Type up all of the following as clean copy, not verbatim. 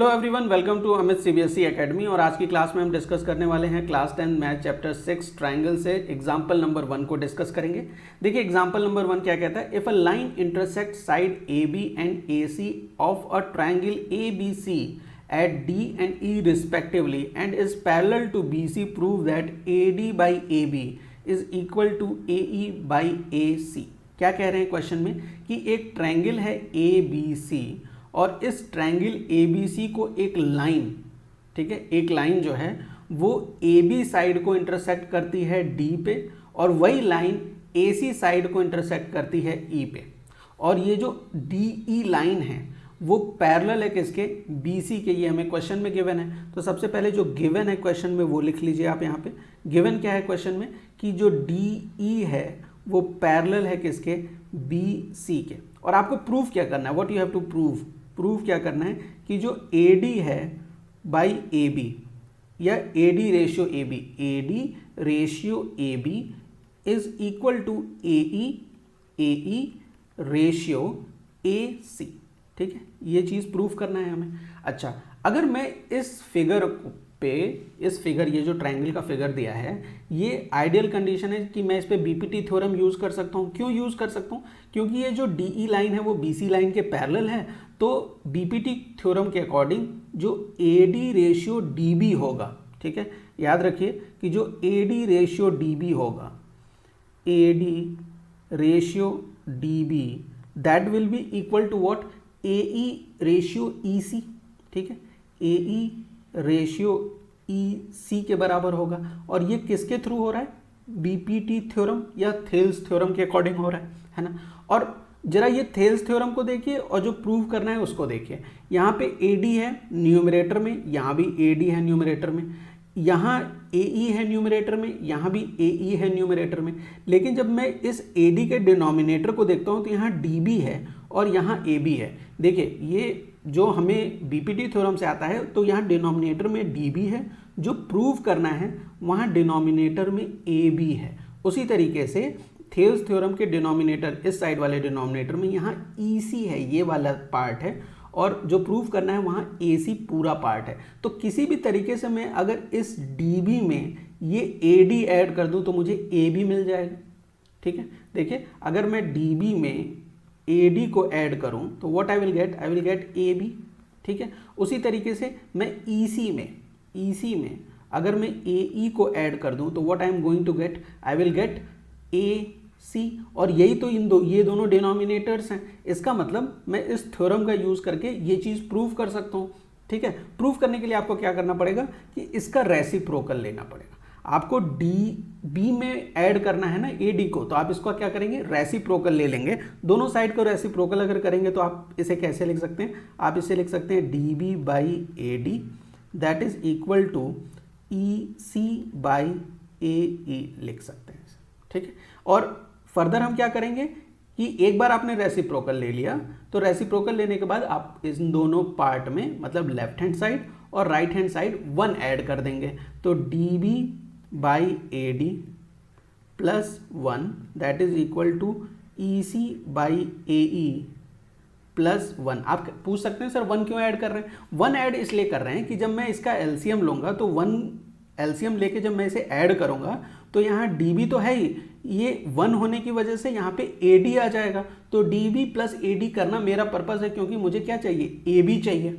Hello everyone, welcome to Amit CBSE academy. और आज की क्लास में हम डिस्कस करने वाले हैं क्लास 10 मैथ चैप्टर 6 ट्राइंगल से एग्जांपल नंबर 1 को डिस्कस करेंगे। देखिए एग्जांपल नंबर 1 क्या कहता है। If a line intersect side A B and A C of a triangle A B C at D and E respectively and is parallel to BC, prove that AD by AB is equal to AE by AC। क्या कह रहे हैं question में कि एक triangle है ABC और इस ट्रायंगल ABC को एक लाइन, ठीक है, एक लाइन जो है वो AB साइड को इंटरसेक्ट करती है D पे और वही लाइन AC साइड को इंटरसेक्ट करती है E पे। और ये जो DE लाइन है वो पैरेलल है किसके, BC के। ये हमें क्वेश्चन में गिवन है। तो सबसे पहले जो गिवन है क्वेश्चन में वो लिख लीजिए आप यहाँ पे। गिवन क्या है क्वेश्चन में कि जो DE है वो पैरेलल है किसके, BC के। और आपको प्रूफ क्या करना है, what you have to proof क्या करना है कि जो AD है बाई AB या AD ratio AB is equal to AE ratio AC। ठीक है, ये चीज़ प्रूफ करना है हमें। अच्छा, अगर मैं इस फिगर पे, इस फिगर, ये जो ट्रायंगल का फिगर दिया है, ये आइडियल कंडीशन है कि मैं इस पे बीपीटी थ्योरम यूज़ कर सकता हूँ। क्यों यूज़ कर सकता हूँ? क्योंकि ये जो डीई लाइन है वो बीसी लाइन के पैरेलल है। तो बीपीटी थ्योरम के अकॉर्डिंग जो एडी रेशियो डीबी होगा, ठीक है, याद रखिए कि जो एडी रेशियो डीबी होगा, AD ratio dB, that will be equal to what, AE ratio EC। ठीक है, AE रेशियो EC के बराबर होगा। और ये किसके थ्रू हो रहा है, बीपीटी थ्योरम या थेल्स थ्योरम के अकॉर्डिंग हो रहा है ना। और जरा ये थेल्स थ्योरम को देखिए और जो प्रूव करना है उसको देखिए। यहाँ पे AD है न्यूमरेटर में, यहाँ भी AD है न्यूमरेटर में, यहाँ AE है न्यूमरेटर में, यहाँ भी AE है न्यूमरेटर में। लेकिन जब मैं इस AD के डिनोमिनेटर को देखता हूँ तो यहाँ DB है और यहाँ AB है। देखिए ये जो हमें बीपीटी थ्योरम से आता है, तो यहाँ डिनोमिनेटर में DB है, जो प्रूव करना है वहाँ डिनोमिनेटर में AB है। उसी तरीके से थेल्स थ्योरम के डिनोमिनेटर, इस साइड वाले डिनोमिनेटर में यहाँ EC है, ये वाला पार्ट है, और जो प्रूव करना है वहाँ AC पूरा पार्ट है। तो किसी भी तरीके से मैं अगर इस DB में ये AD ऐड कर दूँ तो मुझे AB मिल जाएगा। ठीक है, देखिए अगर मैं DB में AD को ऐड करूं तो what I will gate AB। ठीक है, उसी तरीके से मैं EC में अगर मैं AE को ऐड कर दूं तो what I am going to get, I will get AC। और यही तो ये दोनों डिनोमिनेटर्स हैं। इसका मतलब मैं इस थ्योरम का यूज़ करके ये चीज़ प्रूव कर सकता हूँ। ठीक है, प्रूव करने के लिए आपको क्या करना पड़ेगा कि इसका रेसिप्रोकल लेना पड़ेगा। आपको DB में ऐड करना है ना AD को, तो आप इसको क्या करेंगे, रेसिप्रोकल ले लेंगे। दोनों साइड को रेसिप्रोकल अगर करेंगे तो आप इसे कैसे लिख सकते हैं, आप इसे लिख सकते हैं DB by AD that is equal to EC by AE लिख सकते हैं। ठीक है, और फर्दर हम क्या करेंगे कि एक बार आपने रेसिप्रोकल ले लिया तो रेसिप्रोकल लेने के बाद आप इन दोनों पार्ट में, मतलब लेफ्ट हैंड साइड और राइट हैंड साइड 1 ऐड कर देंगे। तो DB by AD plus 1 that is equal to EC by AE plus 1। आप पूछ सकते हैं सर 1 क्यों ऐड कर रहे हैं। 1 ऐड इसलिए कर रहे हैं कि जब मैं इसका LCM लूँगा तो 1 LCM लेके जब मैं इसे ऐड करूँगा तो यहाँ DB तो है ही, ये 1 होने की वजह से यहाँ पे AD आ जाएगा। तो DB प्लस AD करना मेरा पर्पज़ है, क्योंकि मुझे क्या चाहिए, AB चाहिए।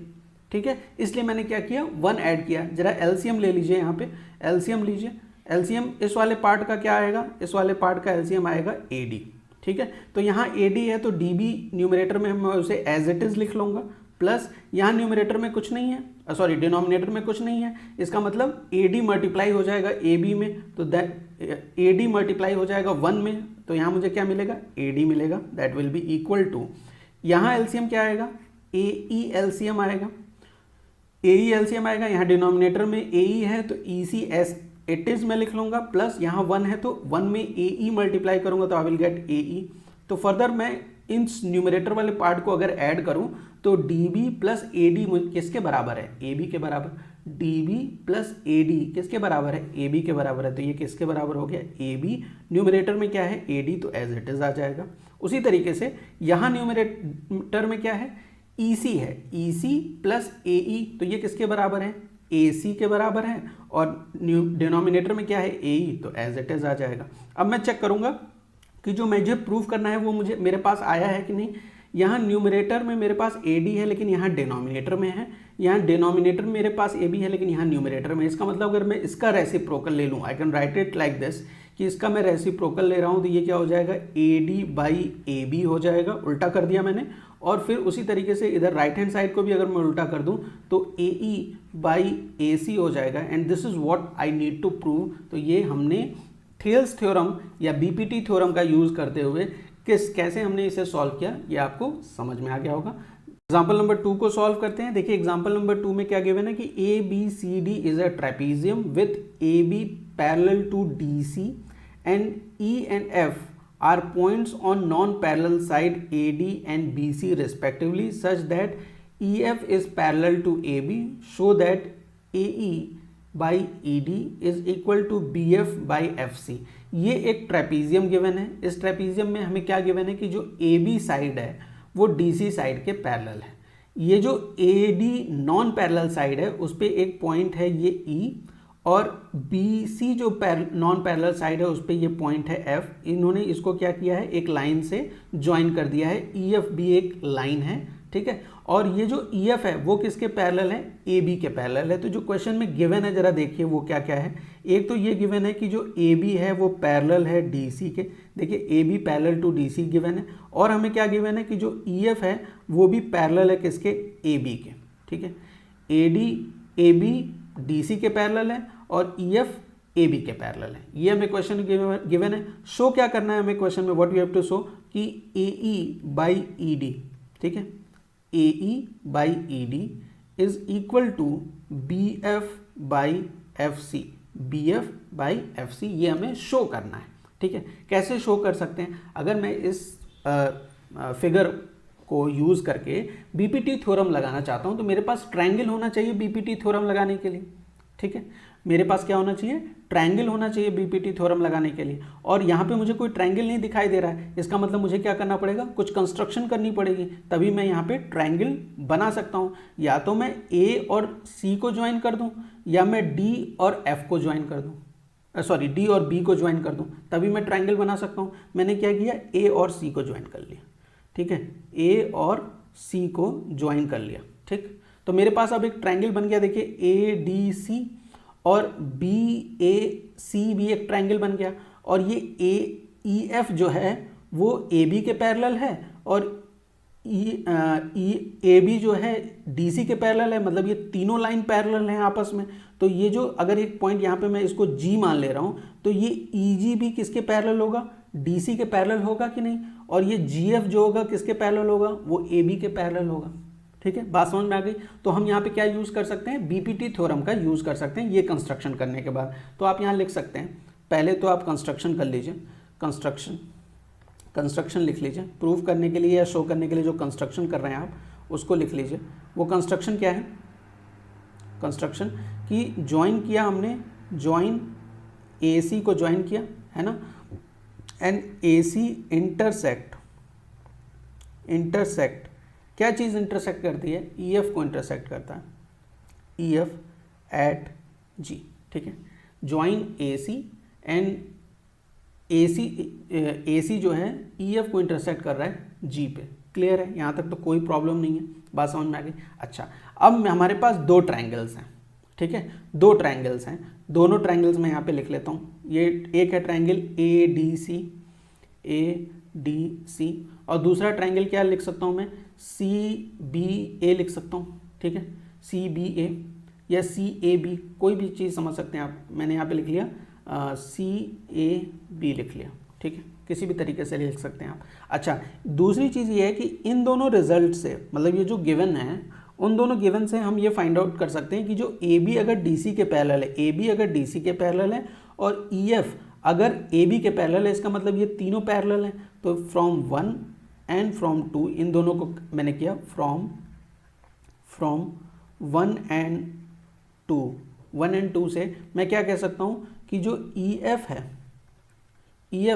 ठीक है, इसलिए मैंने क्या किया, 1 ऐड किया। जरा LCM ले लीजिए, यहाँ पे LCM लीजिए। LCM इस वाले पार्ट का क्या आएगा, इस वाले पार्ट का LCM आएगा AD। ठीक है, तो यहाँ AD है तो DB न्यूमरेटर में मैं उसे एज इट इज़ लिख लूँगा, प्लस यहाँ न्यूमरेटर में कुछ नहीं है, सॉरी डिनोमिनेटर में कुछ नहीं है। इसका मतलब AD मल्टीप्लाई हो जाएगा AB में, तो AD मल्टीप्लाई हो जाएगा 1 में, तो यहाँ मुझे क्या मिलेगा, AD मिलेगा। That will be equal to, यहाँ LCM क्या आएगा, AE LCM आएगा, AE LCM आएगा। यहाँ डिनोमिनेटर में AE है तो EC एस इट इज़ मैं लिख लूँगा, प्लस यहाँ 1 है तो 1 में AE मल्टीप्लाई करूँगा तो आई विल गेट AE। तो फर्दर मैं इन न्यूमरेटर वाले पार्ट को अगर ऐड करूँ तो DB प्लस AD किसके बराबर है, AB के बराबर। DB प्लस AD किसके बराबर है, AB के बराबर है। तो ये किसके बराबर हो गया, AB। न्यूमरेटर में क्या है, AD, तो एज इट इज़ आ जाएगा। उसी तरीके से यहाँ न्यूमरेटर में क्या है, EC है, EC प्लस AE, तो ये किसके बराबर है, AC के बराबर है, और डिनोमिनेटर में क्या है, AE, तो एज इट इज आ जाएगा। अब मैं चेक करूंगा कि जो मुझे प्रूफ करना है वो मुझे मेरे पास आया है कि नहीं। यहाँ न्यूमरेटर में मेरे पास AD है लेकिन यहाँ डिनोमिनेटर में है, यहाँ डिनोमिनेटर में मेरे पास AB है लेकिन यहाँ न्यूमरेटर में। इसका मतलब अगर मैं इसका रेसिप्रोकल ले लूँ, I can write it like this, कि इसका मैं रेसिप्रोकल ले रहा हूँ तो ये क्या हो जाएगा, AD बाई AB हो जाएगा, उल्टा कर दिया मैंने। और फिर उसी तरीके से इधर राइट हैंड साइड को भी अगर मैं उल्टा कर दूं तो AE बाई AC हो जाएगा, and this is what I need to prove. तो ये हमने थियल्स थ्योरम या BPT थ्योरम का यूज करते हुए कैसे हमने इसे सॉल्व किया, ये आपको समझ में आ गया होगा। एग्जाम्पल नंबर 2 को सॉल्व करते हैं। देखिए एग्जाम्पल नंबर 2 में क्या गिवन है कि ABCD is a trapezium with AB parallel to DC and E and F are points on non-parallel side AD and BC respectively such that EF is parallel to AB, show that AE by ED is equal to BF by FC। ये एक trapezium given है। इस trapezium में हमें क्या given है कि जो AB साइड है वो DC साइड के पैरेलल है। ये जो AD नॉन पैरेलल साइड है उस पर एक पॉइंट है ये E, और BC जो नॉन पैरेलल साइड है उस पर ये पॉइंट है F। इन्होंने इसको क्या किया है, एक लाइन से ज्वाइन कर दिया है। EF भी एक लाइन है, ठीक है। और ये जो EF है वो किसके पैरेलल है, AB के पैरेलल है। तो जो क्वेश्चन में गिवन है जरा देखिए वो क्या क्या है। एक तो ये गिवन है कि जो AB है वो पैरेलल है DC के, देखिए AB parallel to DC given है। और हमें क्या गिवन है कि जो EF है वो भी पैरेलल है किसके, AB के, ठीक है। AB DC के पैरेलल है और EF AB के पैरेलल है। ये हमें क्वेश्चन गिवन है। शो क्या करना है हमें क्वेश्चन में, what we have to show कि AE बाई ED, ठीक है, AE by ED is equal to BF by FC, BF by FC, ये हमें शो करना है, ठीक है। कैसे शो कर सकते हैं, अगर मैं इस फिगर को यूज करके BPT थ्योरम लगाना चाहता हूं तो मेरे पास ट्रायंगल होना चाहिए BPT थ्योरम लगाने के लिए, ठीक है। मेरे पास क्या होना चाहिए, ट्रायंगल होना चाहिए BPT थ्योरम लगाने के लिए। और यहाँ पे मुझे कोई ट्रायंगल नहीं दिखाई दे रहा है, इसका मतलब मुझे क्या करना पड़ेगा, कुछ कंस्ट्रक्शन करनी पड़ेगी, तभी मैं यहाँ पे ट्रायंगल बना सकता हूँ। या तो मैं A और C को ज्वाइन कर दूँ, या मैं D और F को ज्वाइन कर दूँ, सॉरी D और B को ज्वाइन कर दूँ, तभी मैं ट्रायंगल बना सकता हूँ। मैंने क्या किया, A और C को ज्वाइन कर लिया, ठीक है, A और C को ज्वाइन कर लिया, ठीक। तो मेरे पास अब एक ट्रायंगल बन गया, देखिए ADC, और BAC भी एक ट्रायंगल बन गया। और ये AEF जो है वो AB के पैरेलल है, और AB जो है DC के पैरेलल है, मतलब ये तीनों लाइन पैरेलल हैं आपस में। तो ये जो अगर एक पॉइंट यहाँ पे मैं इसको G मान ले रहा हूँ तो ये EG भी किसके पैरेलल होगा, DC के पैरेलल होगा कि नहीं। और ये GF जो होगा किसके पैरेलल होगा, वो AB के पैरेलल होगा, ठीक है। बात समझ में आ गई। तो हम यहाँ पे क्या यूज़ कर सकते हैं, BPT थ्योरम का यूज़ कर सकते हैं ये कंस्ट्रक्शन करने के बाद। तो आप यहाँ लिख सकते हैं, पहले तो आप कंस्ट्रक्शन कर लीजिए, कंस्ट्रक्शन लिख लीजिए प्रूव करने के लिए या शो करने के लिए जो कंस्ट्रक्शन कर रहे हैं आप उसको लिख लीजिए। वो कंस्ट्रक्शन क्या है, कंस्ट्रक्शन की ज्वाइन किया हमने, ज्वाइन AC को ज्वाइन किया है ना, एंड AC इंटरसेक्ट क्या चीज़ इंटरसेक्ट करती है, EF को इंटरसेक्ट करता है, EF एट G, ठीक है। ज्वाइन AC एंड AC जो है EF को इंटरसेक्ट कर रहा है G पे। क्लियर है, यहाँ तक तो कोई प्रॉब्लम नहीं है, बात समझ में आ गई। अच्छा, अब हमारे पास दो ट्रायंगल्स हैं, ठीक है, दो ट्रायंगल्स हैं, दोनों ट्रायंगल्स मैं यहाँ पे लिख लेता हूँ। ये एक है ट्रायंगल ADC, और दूसरा ट्रायंगल क्या लिख सकता हूँ मैं, CBA लिख सकता हूँ, ठीक है, CBA या CAB, कोई भी चीज़ समझ सकते हैं आप। मैंने यहाँ पे लिख लिया CAB लिख लिया, ठीक है, किसी भी तरीके से लिख सकते हैं आप। अच्छा, दूसरी चीज़ ये है कि इन दोनों रिजल्ट से, मतलब ये जो गिवन है उन दोनों गिवन से हम ये फाइंड आउट कर सकते हैं कि जो AB अगर DC के पैरेलल है, AB अगर DC के पैरेलल है और EF अगर AB के पैरेलल है, इसका मतलब ये तीनों पैरेलल हैं। तो फ्रॉम 1 एंड फ्रॉम 2, इन दोनों को मैंने किया फ्रॉम 1 एंड 2 से मैं क्या कह सकता हूँ कि जो EF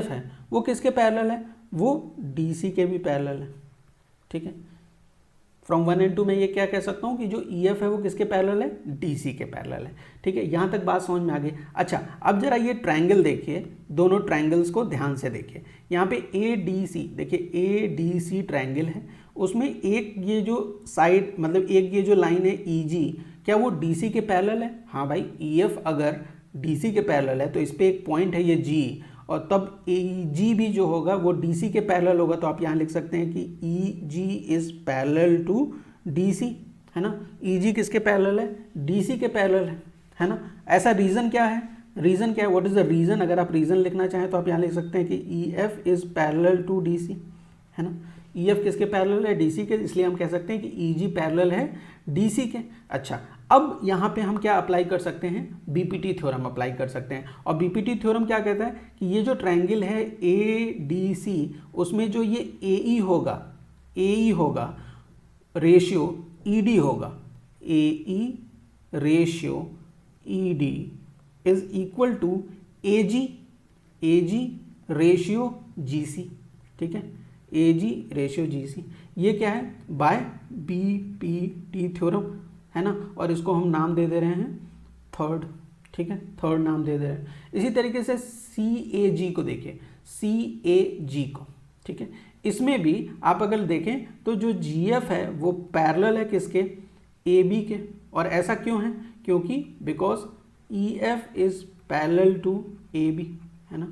है वो किसके पैरेलल है, वो DC के भी पैरेलल है, ठीक है। फ्रॉम 1 and 2 में ये क्या कह सकता हूँ कि जो EF है वो किसके पैरेलल है, DC के पैरेलल है। ठीक है, यहाँ तक बात समझ में आ गई। अच्छा, अब जरा ये ट्रायंगल देखिए, दोनों ट्रायंगल्स को ध्यान से देखिए। यहाँ पे ADC देखिए, ADC ट्रायंगल है, उसमें एक ये जो साइड मतलब एक ये जो लाइन है EG, क्या वो DC के पैरेलल है? हाँ भाई, EF अगर DC के पैरेलल है तो इस पर एक पॉइंट है ये G, और तब EG भी जो होगा वो DC के पैरेलल होगा। तो आप यहाँ लिख सकते हैं कि EG is parallel to DC, है ना। EG किसके पैरेलल है? DC के पैरेलल है ना। ऐसा रीज़न क्या है? रीज़न क्या है? What is the reason? अगर आप रीज़न लिखना चाहें तो आप यहाँ लिख सकते हैं कि EF is parallel to DC, है ना। EF किसके पैरेलल है? DC के, इसलिए हम कह सकते हैं कि EG पैरेलल है DC के। अच्छा, अब यहाँ पे हम क्या अप्लाई कर सकते हैं? बीपीटी थ्योरम अप्लाई कर सकते हैं। और बीपीटी थ्योरम क्या कहता है कि ये जो ट्रायंगल है ADC, उसमें जो ये AE होगा रेशियो ED होगा, AE ratio ED is equal to AG ratio GC। ठीक है, AG रेशियो GC, ये क्या है? बाय बीपीटी थ्योरम, है ना। और इसको हम नाम दे दे रहे हैं थर्ड। ठीक है, थर्ड नाम दे दे रहे हैं। इसी तरीके से CAG को देखिए, CAG को, ठीक है, इसमें भी आप अगर देखें तो जो GF है वो पैरेलल है किसके? AB के। और ऐसा क्यों है? क्योंकि because EF is parallel to AB, है ना।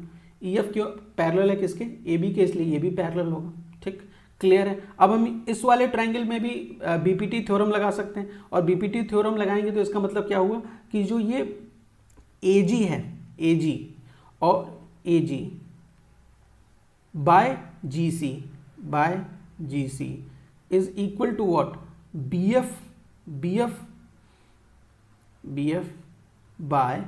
EF क्यों पैरेलल है किसके? AB के, इसलिए ये भी पैरेलल होगा। ठीक, क्लियर है। अब हम इस वाले ट्रायंगल में भी बीपीटी थ्योरम लगा सकते हैं, और बीपीटी थ्योरम लगाएंगे तो इसका मतलब क्या हुआ कि जो ये AG है, AG और AG by GC is equal to what? BF by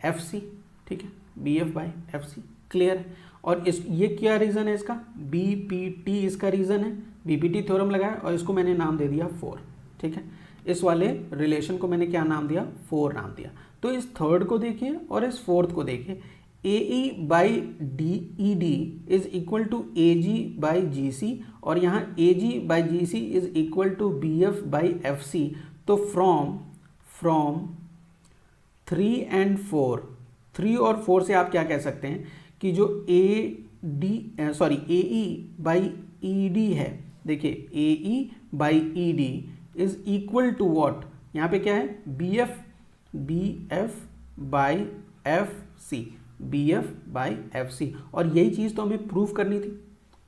FC। ठीक है, BF बाय FC, क्लियर है। और इस ये क्या रीज़न है इसका? बीपीटी इसका रीज़न है, बीपीटी थ्योरम लगाया और इसको मैंने नाम दे दिया 4। ठीक है, इस वाले रिलेशन को मैंने क्या नाम दिया? 4 नाम दिया। तो इस थर्ड को देखिए और इस फोर्थ को देखिए, AE by ED is equal to AG by GC, और यहाँ AG by GC is equal to BF by FC। तो फ्रॉम 3 and 4, 3 और 4 से आप क्या कह सकते हैं कि जो AE बाई ED है, देखिए AE by ED is equal to what? यहाँ पे क्या है? BF by FC, BF by FC। और यही चीज़ तो हमें प्रूव करनी थी।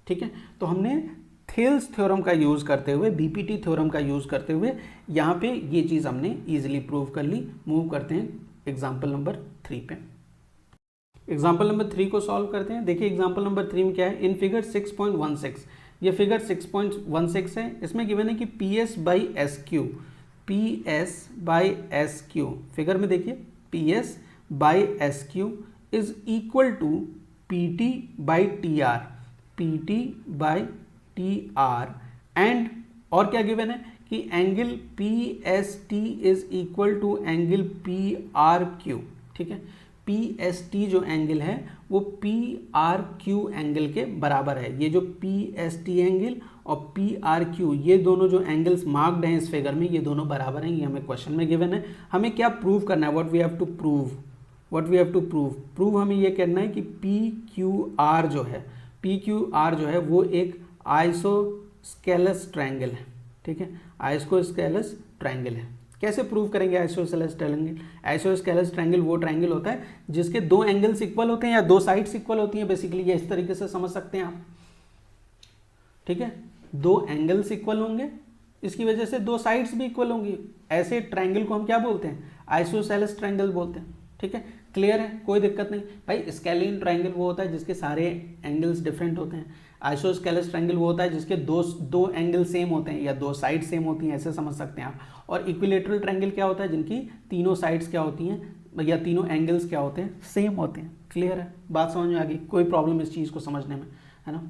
ठीक है, तो हमने थेल्स थ्योरम का यूज़ करते हुए, बीपीटी थ्योरम का यूज़ करते हुए यहाँ पे ये चीज़ हमने ईजिली प्रूव कर ली। मूव करते हैं एग्जाम्पल नंबर 3 पे। एग्जाम्पल नंबर 3 को सॉल्व करते हैं। देखिए एग्जाम्पल नंबर 3 में क्या है? इन फिगर 6.16, ये फिगर 6.16 है। इसमें गिवन है कि PS बाई SQ, फिगर में देखिए PS by SQ is equal to PT by TR, and और क्या गिवन है कि angle PST is equal to angle PRQ। ठीक है, PST जो एंगल है वो PRQ एंगल के बराबर है। ये जो PST एंगल और PRQ, ये दोनों जो एंगल्स मार्क्ड हैं इस फिगर में, ये दोनों बराबर हैं। ये हमें क्वेश्चन में गिवन है। हमें क्या प्रूव करना है? What we have to prove हमें ये करना है कि PQR जो है वो एक आइसोस्केलस ट्रायंगल है। ठीक है, आइसोस्केलस ट्रायंगल है। कैसे प्रूव करेंगे आइसोस्केलस ट्रायंगल? आइसोस्केलस ट्रायंगल वो ट्रायंगल होता है जिसके दो एंगल्स इक्वल होते हैं या दो साइड्स इक्वल होती हैं। बेसिकली ये इस तरीके से समझ सकते हैं आप। ठीक है, दो एंगल्स इक्वल होंगे, इसकी वजह से दो साइड्स भी इक्वल होंगी। ऐसे ट्रायंगल को हम क्या बोलते हैं? आइसोसेलेस ट्रायंगल बोलते हैं। ठीक है, क्लियर है, कोई दिक्कत नहीं भाई। स्केलिन ट्रायंगल वो होता है जिसके सारे एंगल्स डिफरेंट होते हैं। आइसोस्केलस ट्रायंगल वो होता है जिसके दो एंगल सेम होते हैं या दो साइड सेम होती हैं, ऐसे समझ सकते हैं आप। और इक्विलेटरल ट्रायंगल क्या होता है? जिनकी तीनों साइड्स क्या होती हैं या तीनों एंगल्स क्या होते हैं? सेम होते हैं। क्लियर है, बात समझ में आ गई? कोई प्रॉब्लम इस चीज़ को समझने में, है ना?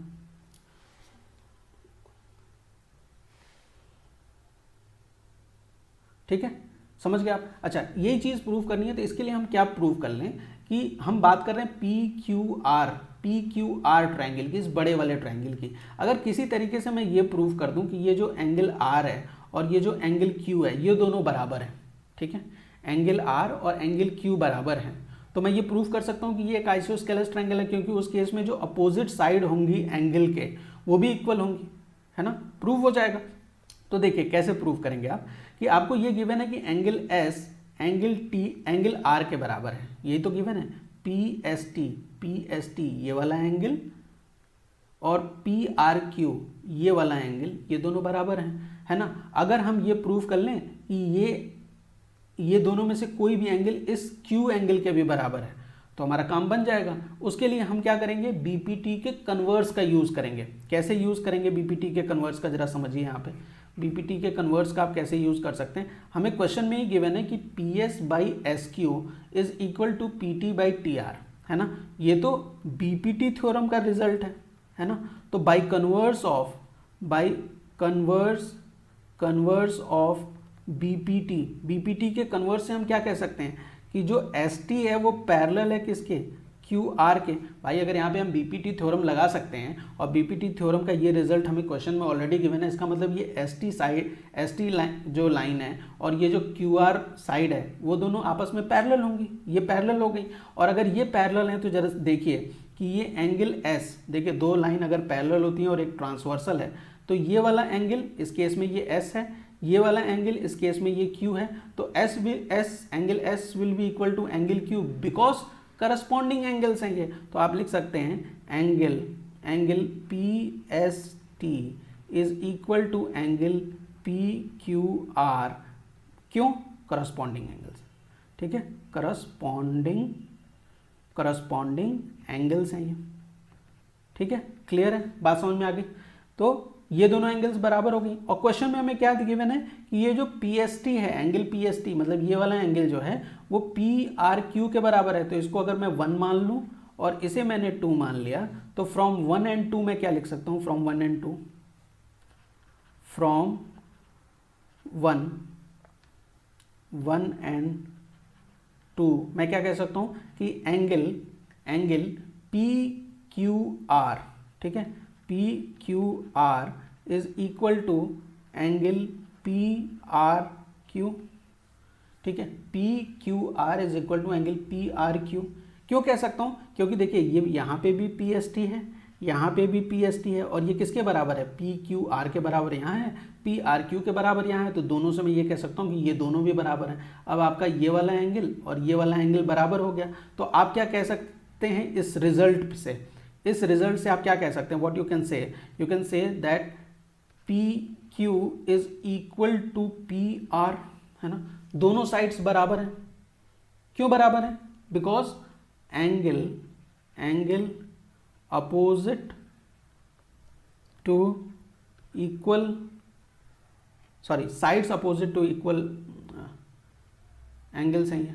ठीक है, समझ गए आप? अच्छा, यही चीज़ प्रूव करनी है तो इसके लिए हम क्या प्रूव कर लें कि हम बात कर रहे हैं PQR ट्रायंगल की, इस बड़े वाले ट्रायंगल की। अगर किसी तरीके से मैं ये प्रूव कर दूं कि ये जो एंगल R है और ये जो एंगल Q है ये दोनों बराबर हैं, ठीक है, एंगल R और एंगल Q बराबर हैं, तो मैं ये प्रूव कर सकता हूँ कि ये एक आइसोस्केलस ट्रायंगल है, क्योंकि उस केस में जो अपोजिट साइड होंगी एंगल के वो भी इक्वल होंगी, है ना, प्रूव हो जाएगा। तो देखिए कैसे प्रूव करेंगे आप, कि आपको ये गिवन है कि angle S angle T angle R के बराबर है, यही तो गिवन है, PST ये वाला एंगल और PRQ ये वाला एंगल ये दोनों बराबर हैं, है ना। अगर हम ये प्रूव कर लें कि ये दोनों में से कोई भी एंगल इस Q एंगल के भी बराबर है तो हमारा काम बन जाएगा। उसके लिए हम क्या करेंगे, बीपीटी के कन्वर्स का यूज़ करेंगे। कैसे यूज़ करेंगे बीपीटी के कन्वर्स का, जरा समझिए यहाँ पे। बीपीटी के कन्वर्स का आप कैसे यूज़ कर सकते हैं, हमें क्वेश्चन में ही गिवन है कि PS/SQ is equal to PT/TR, है ना, ये तो बीपीटी थ्योरम का रिजल्ट है ना। तो बाई कन्वर्स ऑफ बीपीटी के कन्वर्स से हम क्या कह सकते हैं कि जो ST है वो पैरेलल है किसके, QR के। भाई अगर यहाँ पे हम बीपीटी थ्योरम लगा सकते हैं और बीपीटी थ्योरम का ये रिजल्ट हमें क्वेश्चन में ऑलरेडी गिवन है, इसका मतलब ये ST लाइन जो लाइन है और ये जो QR साइड है वो दोनों आपस में पैरेलल होंगी, ये पैरेलल हो गई। और अगर ये पैरेलल है तो जरा देखिए कि ये एंगल S, देखिए दो लाइन अगर पैरेलल होती हैं और एक ट्रांसवर्सल है, तो ये वाला एंगल इस केस में ये S है, ये वाला एंगल इस केस में ये Q है, तो angle S will be equal to angle Q because corresponding angles हैं ये। तो आप लिख सकते हैं angle PST is equal to angle PQR, क्यों, करस्पॉन्डिंग एंगल्स, ठीक है, करस्पॉन्डिंग एंगल्स हैं ये, ठीक है, क्लियर है, बात समझ में आ गई। तो ये दोनों एंगल्स बराबर हो गई और क्वेश्चन में हमें क्या गिवन है कि ये जो PST है, एंगल PST मतलब ये वाला एंगल जो है वो PRQ के बराबर है। तो इसको अगर मैं 1 मान लूँ और इसे मैंने 2 मान लिया तो फ्रॉम 1 and 2 मैं क्या लिख सकता हूँ, फ्रॉम 1 and 2 मैं क्या कह सकता हूँ कि एंगल PQR, ठीक है, PQR is equal to angle PRQ, ठीक है, PQR is equal to angle PRQ। क्यों कह सकता हूँ, क्योंकि देखिए ये यहाँ पे भी PST है, यहाँ पे भी PST है और ये किसके बराबर है, PQR के बराबर यहाँ है, PRQ के बराबर यहाँ है, तो दोनों से मैं ये कह सकता हूँ कि ये दोनों भी बराबर हैं। अब आपका ये वाला एंगल और ये वाला एंगल बराबर हो गया, तो आप क्या कह सकते हैं इस रिजल्ट से आप क्या कह सकते हैं, what you can say that PQ is equal to PR, है ना, दोनों साइड्स बराबर हैं। क्यों बराबर है, because angle opposite to equal, sorry sides opposite to equal angles हैं ये,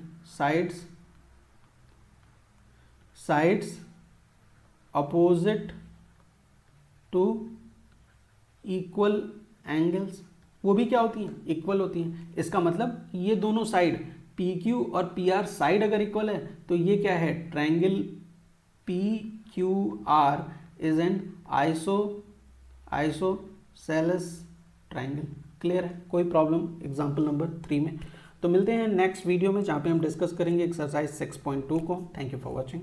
sides opposite to equal angles, वो भी क्या होती हैं, इक्वल होती हैं। इसका मतलब ये दोनों साइड PQ और PR साइड अगर इक्वल है तो ये क्या है, triangle PQR is an isosceles triangle. Clear है, कोई प्रॉब्लम एग्जाम्पल नंबर 3 में। तो मिलते हैं नेक्स्ट वीडियो में जहाँ पे हम डिस्कस करेंगे एक्सरसाइज 6.2 को। Thank you for watching.